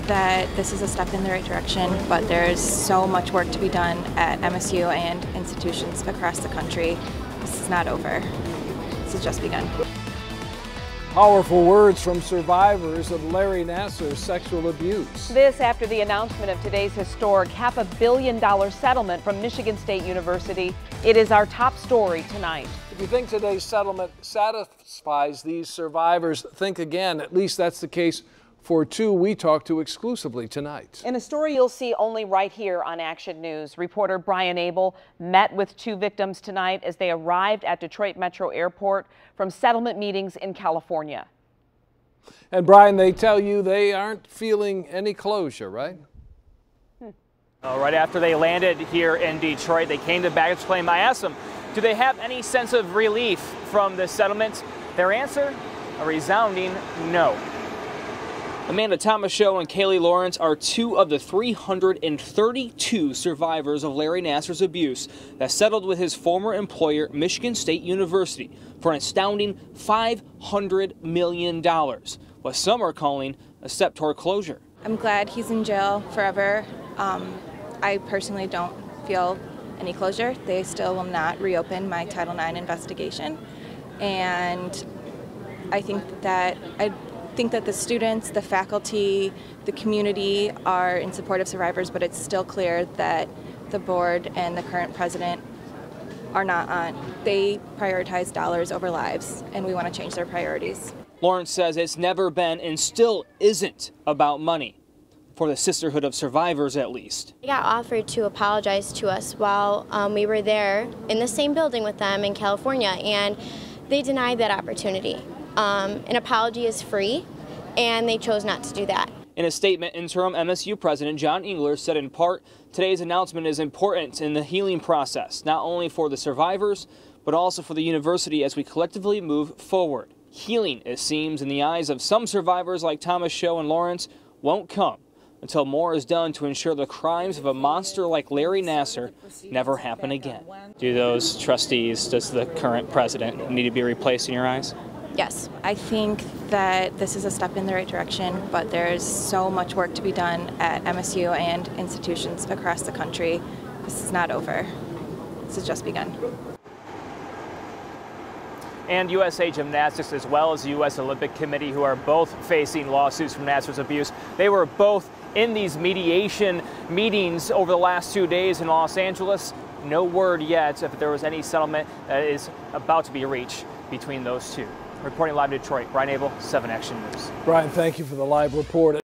that this is a step in the right direction, but there's so much work to be done at MSU and institutions across the country. This is not over. This has just begun. Powerful words from survivors of Larry Nassar's sexual abuse. This after the announcement of today's historic $500 million settlement from Michigan State University. It is our top story tonight. If you think today's settlement satisfies these survivors, think again. At least that's the case for two we talked to exclusively tonight. In a story you'll see only right here on Action News, reporter Brian Abel met with two victims tonight as they arrived at Detroit Metro Airport from settlement meetings in California. And Brian, they tell you they aren't feeling any closure, right? Right after they landed here in Detroit, they came to baggage claim. I asked them, do they have any sense of relief from the settlement? Their answer, a resounding no. Amanda Thomas-Show and Kaylee Lawrence are two of the 332 survivors of Larry Nassar's abuse that settled with his former employer, Michigan State University, for an astounding $500 million, what some are calling a step toward closure. I'm glad he's in jail forever. I personally don't feel any closure. They still will not reopen my Title IX investigation, and I think that the students, the faculty, the community are in support of survivors, but it's still clear that the board and the current president are not on. They prioritize dollars over lives, and we want to change their priorities. Lawrence says it's never been and still isn't about money, for the Sisterhood of Survivors at least. They got offered to apologize to us while we were there in the same building with them in California, and they denied that opportunity. An apology is free, and they chose not to do that. In a statement, interim MSU President John Engler said in part, today's announcement is important in the healing process, not only for the survivors, but also for the university as we collectively move forward. Healing, it seems, in the eyes of some survivors like Thomas-Show and Lawrence, won't come until more is done to ensure the crimes of a monster like Larry Nassar never happen again. Do those trustees, does the current president need to be replaced in your eyes? Yes. I think that this is a step in the right direction, but there's so much work to be done at MSU and institutions across the country. This is not over. This has just begun. And USA Gymnastics, as well as the U.S. Olympic Committee, who are both facing lawsuits from Nassar's abuse. They were both in these mediation meetings over the last 2 days in Los Angeles. No word yet if there was any settlement that is about to be reached between those two. Reporting live in Detroit, Brian Abel, 7 Action News. Brian, thank you for the live report.